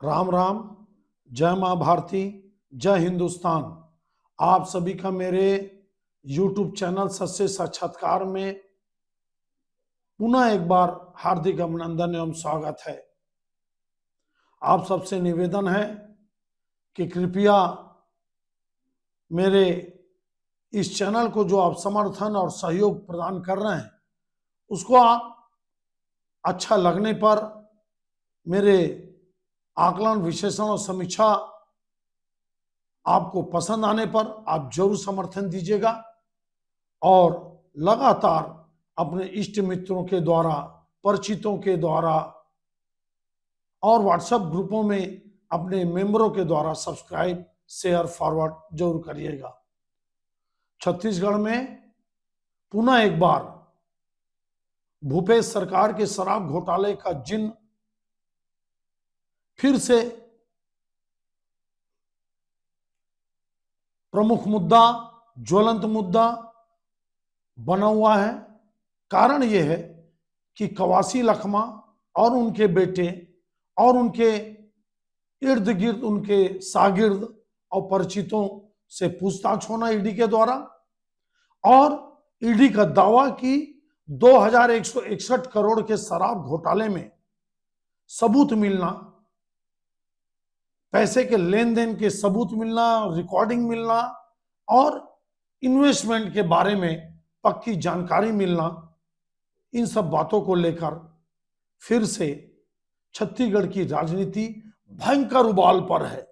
राम राम। जय माँ भारती। जय हिंदुस्तान। आप सभी का मेरे YouTube चैनल सच्चे साक्षात्कार में पुनः एक बार हार्दिक अभिनंदन एवं स्वागत है। आप सबसे निवेदन है कि कृपया मेरे इस चैनल को जो आप समर्थन और सहयोग प्रदान कर रहे हैं उसको आप अच्छा लगने पर मेरे आकलन विश्लेषण और समीक्षा आपको पसंद आने पर आप जरूर समर्थन दीजिएगा और लगातार अपने इष्ट मित्रों के द्वारा, परिचितों के द्वारा और व्हाट्सएप ग्रुपों में अपने मेंबरों के द्वारा सब्सक्राइब, शेयर, फॉरवर्ड जरूर करिएगा। छत्तीसगढ़ में पुनः एक बार भूपेश सरकार के शराब घोटाले का जिन फिर से प्रमुख मुद्दा, ज्वलंत मुद्दा बना हुआ है। कारण यह है कि कवासी लखमा और उनके बेटे और उनके इर्द गिर्द उनके शागिर्द और परिचितों से पूछताछ होना ईडी के द्वारा, और ईडी का दावा कि 2161 करोड़ के शराब घोटाले में सबूत मिलना, पैसे के लेन देन के सबूत मिलना, रिकॉर्डिंग मिलना और इन्वेस्टमेंट के बारे में पक्की जानकारी मिलना, इन सब बातों को लेकर फिर से छत्तीसगढ़ की राजनीति भयंकर उबाल पर है।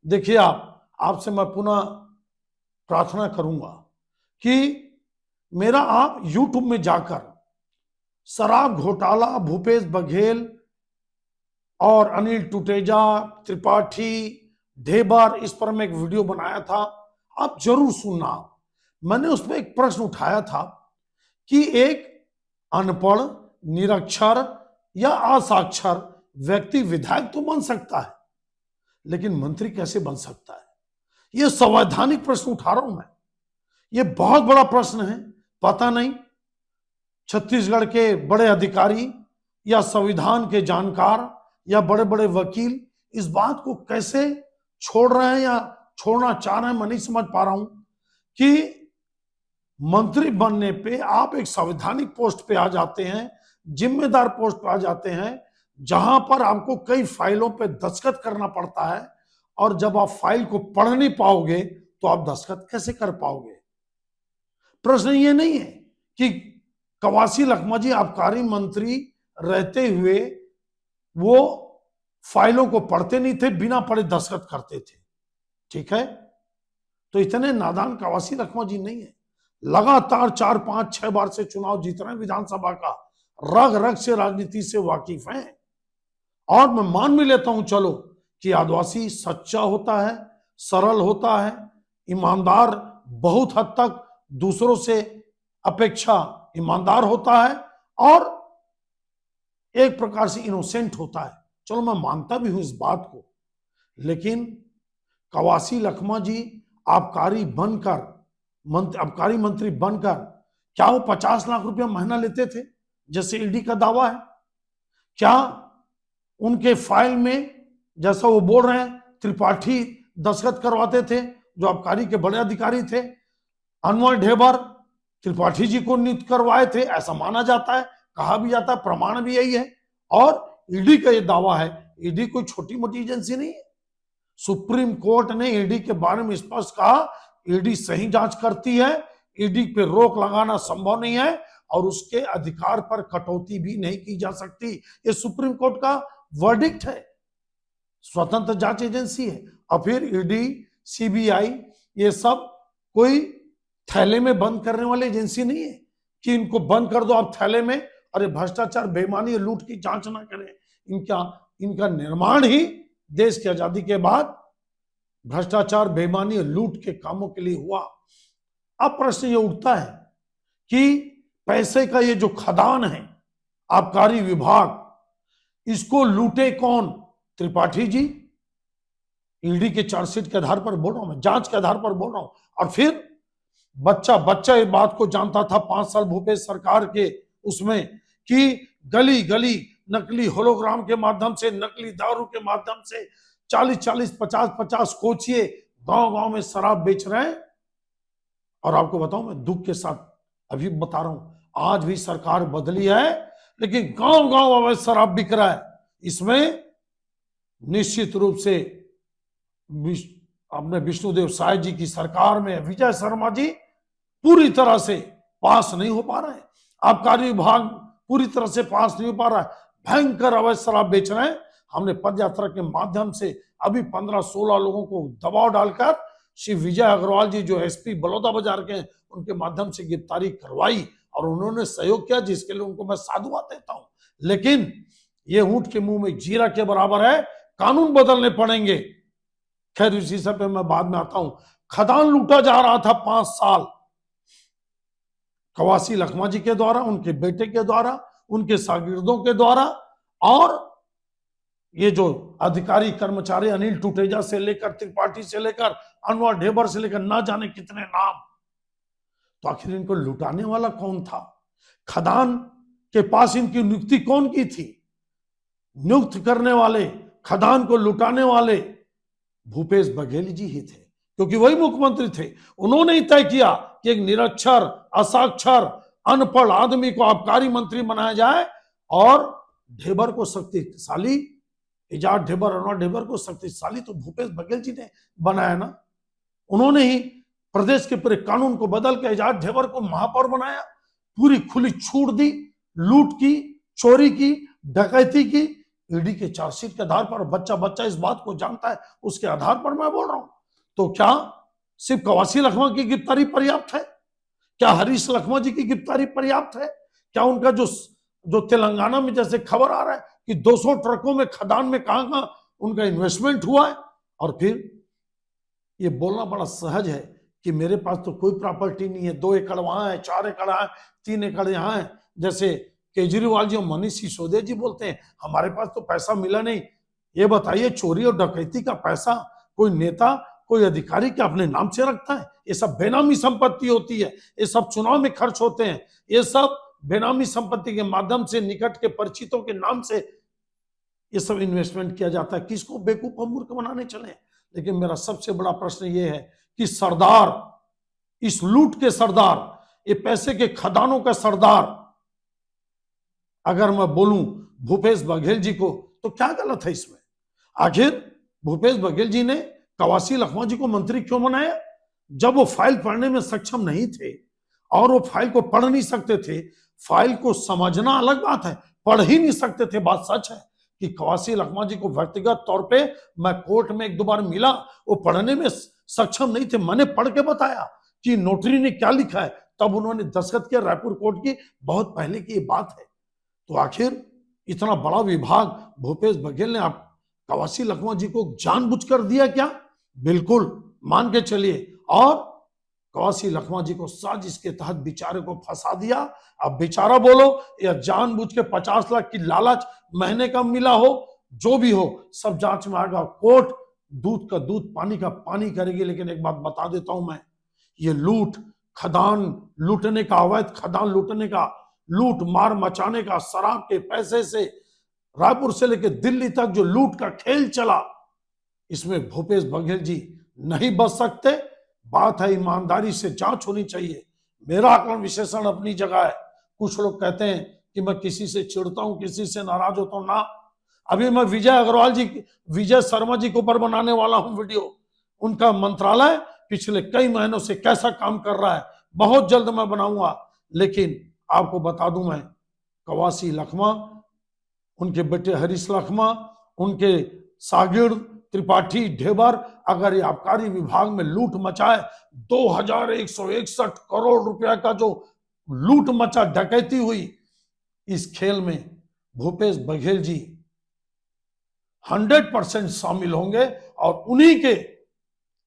देखिए, आपसे मैं पुनः प्रार्थना करूंगा कि मेरा आप YouTube में जाकर शराब घोटाला, भूपेश बघेल और अनिल टुटेजा, त्रिपाठी, ढेबर, इस पर मैं एक वीडियो बनाया था, आप जरूर सुनना। मैंने उसमें एक प्रश्न उठाया था कि एक अनपढ़, निरक्षर या असाक्षर व्यक्ति विधायक तो बन सकता है, लेकिन मंत्री कैसे बन सकता है? यह संवैधानिक प्रश्न उठा रहा हूं मैं। यह बहुत बड़ा प्रश्न है। पता नहीं छत्तीसगढ़ के बड़े अधिकारी या संविधान के जानकार या बड़े बड़े वकील इस बात को कैसे छोड़ रहे हैं या छोड़ना चाह रहे हैं। मैं नहीं समझ पा रहा हूं कि मंत्री बनने पे आप एक संवैधानिक पोस्ट पे आ जाते हैं, जिम्मेदार पोस्ट पे आ जाते हैं, जहां पर आपको कई फाइलों पे दस्तखत करना पड़ता है, और जब आप फाइल को पढ़ नहीं पाओगे तो आप दस्तखत कैसे कर पाओगे? प्रश्न ये नहीं है कि कवासी लखमा जी आबकारी मंत्री रहते हुए वो फाइलों को पढ़ते नहीं थे, बिना पढ़े दस्तखत करते थे। ठीक है, तो इतने नादान कवासी लखमा जी नहीं है। लगातार 4, 5, 6 बार से चुनाव जीत रहे हैं विधानसभा का, रग रग से राजनीति से वाकिफ हैं। और मैं मान भी लेता हूं, चलो, कि आदिवासी सच्चा होता है, सरल होता है, ईमानदार, बहुत हद तक दूसरों से अपेक्षा ईमानदार होता है और एक प्रकार से इनोसेंट होता है। चलो, मैं मानता भी हूं इस बात को, लेकिन कवासी लखमा जी आबकारी मंत्री बनकर क्या वो 50 लाख रुपया महीना लेते थे जैसे ईडी का दावा है? क्या उनके फाइल में, जैसा वो बोल रहे हैं, त्रिपाठी दस्तखत करवाते थे जो आबकारी के बड़े अधिकारी थे? अनमोल ढेबर त्रिपाठी जी को नियुक्त करवाए थे, ऐसा माना जाता है, कहा भी जाता है, प्रमाण भी यही है। और ईडी का ये दावा है। ईडी कोई छोटी मोटी एजेंसी नहीं है। सुप्रीम कोर्ट ने ईडी के बारे में स्पष्ट कहा, ईडी सही जांच करती है, ईडी पे रोक लगाना संभव नहीं है और उसके अधिकार पर कटौती भी नहीं की जा सकती। ये सुप्रीम कोर्ट का वर्डिक्ट है। स्वतंत्र जांच एजेंसी है। और फिर ईडी, सीबीआई, ये सब कोई थैले में बंद करने वाली एजेंसी नहीं है कि इनको बंद कर दो आप थैले में, अरे भ्रष्टाचार, बेईमानी, लूट की जांच ना करें। इनका निर्माण ही देश की आजादी के बाद भ्रष्टाचार, बेईमानी, लूट के कामों के लिए हुआ। अब प्रश्न ये उठता है कि पैसे का ये जो खदान है आबकारी विभाग, इसको लूटे कौन? त्रिपाठी जी। ईडी के चार्जशीट के आधार पर बोल रहा हूं मैं, जांच के आधार पर बोल रहा हूं। और फिर बच्चा इस बात को जानता था 5 साल भूपेश सरकार के उसमें कि गली गली नकली होलोग्राम के माध्यम से, नकली दारू के माध्यम से 40-40, 50-50 कोचिए गांव-गांव में शराब बेच रहे हैं। और आपको बताऊं, मैं दुख के साथ अभी बता रहा हूं, आज भी सरकार बदली है लेकिन गांव-गांव अवैध शराब बिक रहा है। इसमें निश्चित रूप से अपने विष्णुदेव साय जी की सरकार में विजय शर्मा जी पूरी तरह से पास नहीं हो पा रहे हैं, आबकारी विभाग पूरी तरह से पास नहीं हो पा रहा है, भयंकर अवैध शराब बेच रहे हैं। हमने पदयात्रा के माध्यम से अभी 15-16 लोगों को दबाव डालकर श्री विजय अग्रवाल जी जो एसपी बलौदा बाजार के हैं उनके माध्यम से गिरफ्तारी करवाई और उन्होंने सहयोग किया, जिसके लिए उनको मैं साधुवाद देता हूं। लेकिन ये ऊंट के मुंह में जीरा के बराबर है, कानून बदलने पड़ेंगे। खैर इसी सब पे मैं बाद में आता हूं। खदान लूटा जा रहा था 5 साल कवासी लखमा जी के द्वारा, उनके बेटे के द्वारा, उनके शागिर्दों के द्वारा, और ये जो अधिकारी कर्मचारी अनिल टुटेजा से लेकर, त्रिपाठी से लेकर, अनवर ढेबर से लेकर ना जाने कितने नाम, तो आखिर इनको लुटाने वाला कौन था? खदान के पास इनकी नियुक्ति कौन की थी? नियुक्त करने वाले, खदान को लुटाने वाले भूपेश बघेल जी ही थे, क्योंकि वही मुख्यमंत्री थे। उन्होंने ही तय किया कि एक निरक्षर, असाक्षर, अनपढ़ आदमी को आबकारी मंत्री बनाया जाए और ढेबर को शक्तिशाली, एजाज ढेबर, अनवर ढेबर को शक्तिशाली तो भूपेश बघेल जी ने बनाया ना। उन्होंने ही प्रदेश के पूरे कानून को बदल के एजाज ढेबर को महापौर बनाया, पूरी खुली छूट दी, लूट की, चोरी की, डकैती की, ईडी के चार्जशीट के आधार पर। बच्चा बच्चा इस बात को जानता है, उसके आधार पर मैं बोल रहा हूं। तो क्या सिर्फ कवासी लखमा की गिरफ्तारी पर्याप्त है? क्या हरीश लखमा जी की गिरफ्तारी पर्याप्त है? क्या उनका जो तेलंगाना में जैसे खबर आ रहा है कि 200 ट्रकों में खदान में कहां उनका इन्वेस्टमेंट हुआ है, और फिर ये बोलना बड़ा सहज है कि मेरे पास तो कोई प्रॉपर्टी नहीं है, 2 एकड़ वहां है, 4 एकड़ है, 3 एकड़ यहां है। जैसे केजरीवाल जी और मनीष सिसोदिया जी बोलते हैं हमारे पास तो पैसा मिला नहीं। ये बताइए, चोरी और डकैती का पैसा कोई नेता, कोई अधिकारी क्या अपने नाम से रखता है? ये सब बेनामी संपत्ति होती है, ये सब चुनाव में खर्च होते हैं, ये सब बेनामी संपत्ति के माध्यम से निकट के परिचितों के नाम से ये सब इन्वेस्टमेंट किया जाता है। किसको बेवकूफ और मूर्ख बनाने चले? लेकिन मेरा सबसे बड़ा प्रश्न ये है कि सरदार, इस लूट के सरदार, ये पैसे के खदानों का सरदार, अगर मैं बोलूं भूपेश बघेल जी को, तो क्या गलत है इसमें? आखिर भूपेश बघेल जी ने कवासी लखमा जी को मंत्री क्यों बनाया? जब वो फाइल पढ़ने में सक्षम नहीं थे और वो फाइल को पढ़ नहीं सकते थे, फाइल को समझना अलग बात है, पढ़ ही नहीं सकते थे। बात सच है कि कवासी लखमा जी को व्यक्तिगत तौर पे मैं कोर्ट में 1-2 बार मिला, वो पढ़ने में सक्षम नहीं थे। मैंने पढ़ के बताया कि नोटरी ने क्या लिखा है, तब उन्होंने दस्तखत किया। रायपुर कोर्ट की बहुत पहले की ये बात है। तो आखिर इतना बड़ा विभाग भूपेश बघेल ने आप कवासी लखमा जी को जानबूझकर दिया क्या? बिल्कुल मान के चलिए। और कवासी लखमा जी को साजिश के तहत बेचारे को फंसा दिया। अब बेचारा बोलो या जानबूझ के 50 लाख की लालच महीने का मिला हो, जो भी हो, सब जांच में आएगा। कोर्ट दूध का दूध, पानी का पानी करेगी। लेकिन एक बात बता देता हूं मैं, ये लूट, खदान लूटने का, अवैध खदान लूटने का, लूट मार मचाने का, शराब के पैसे से रायपुर से लेकर दिल्ली तक जो लूट का खेल चला, इसमें भूपेश बघेल जी नहीं बच सकते। बात है ईमानदारी से जांच होनी चाहिए। मेरा आकलन विशेषण अपनी जगह है। कुछ लोग कहते हैं कि मैं किसी से चिढ़ता हूं, किसी से नाराज होता हूं। ना, अभी मैं विजय अग्रवाल जी, विजय शर्मा जी के ऊपर बनाने वाला हूं वीडियो। उनका मंत्रालय पिछले कई महीनों से कैसा काम कर रहा है, बहुत जल्द मैं बनाऊंगा। लेकिन आपको बता दूं, मैं कवासी लखमा, उनके बेटे हरीश लखमा, उनके शागिर्द त्रिपाठी ढेबर, अगर ये आबकारी विभाग में लूट मचाए, 2161 करोड़ रुपया का जो लूट मचा, डकैती हुई, इस खेल में भूपेश बघेल जी 100% शामिल होंगे। और उन्हीं के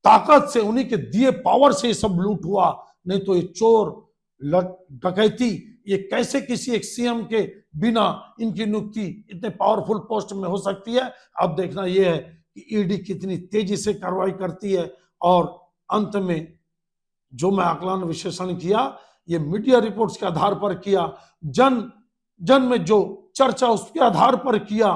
ताकत से, उन्हीं के दिए पावर से ये सब लूट हुआ। नहीं तो ये चोर, डकैती, ये कैसे किसी एक सीएम के बिना इनकी नियुक्ति इतने पावरफुल पोस्ट में हो सकती है? अब देखना यह है कि ईडी कितनी तेजी से कार्रवाई करती है। और अंत में जो मैं आकलन विश्लेषण किया, ये मीडिया रिपोर्ट्स के आधार पर किया, जन में जो चर्चा उसके आधार पर किया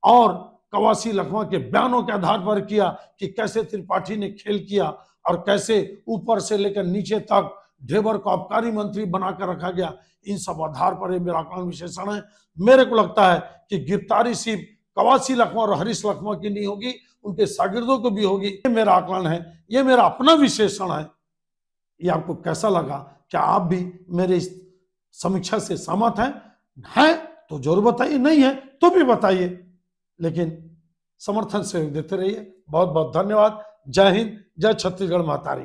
और कवासी लखमा के बयानों के आधार पर किया कि कैसे त्रिपाठी ने खेल किया और कैसे ऊपर से लेकर नीचे तक ढेबर को आबकारी मंत्री बनाकर रखा गया। इन सब आधार पर मेरा आकलन विश्लेषण है। मेरे को लगता है कि गिरफ्तारी सिर्फ कवासी लखमा और हरीश लखमा की नहीं होगी, उनके शागिर्दों को भी होगी। ये मेरा आकलन है, ये मेरा अपना विश्लेषण है। ये आपको कैसा लगा? क्या आप भी मेरे इस समीक्षा से सहमत हैं? तो जरूर बताइए, नहीं है तो भी बताइए, लेकिन समर्थन सहयोग देते रहिए। बहुत बहुत धन्यवाद। जय हिंद, जय छत्तीसगढ़ मातारी।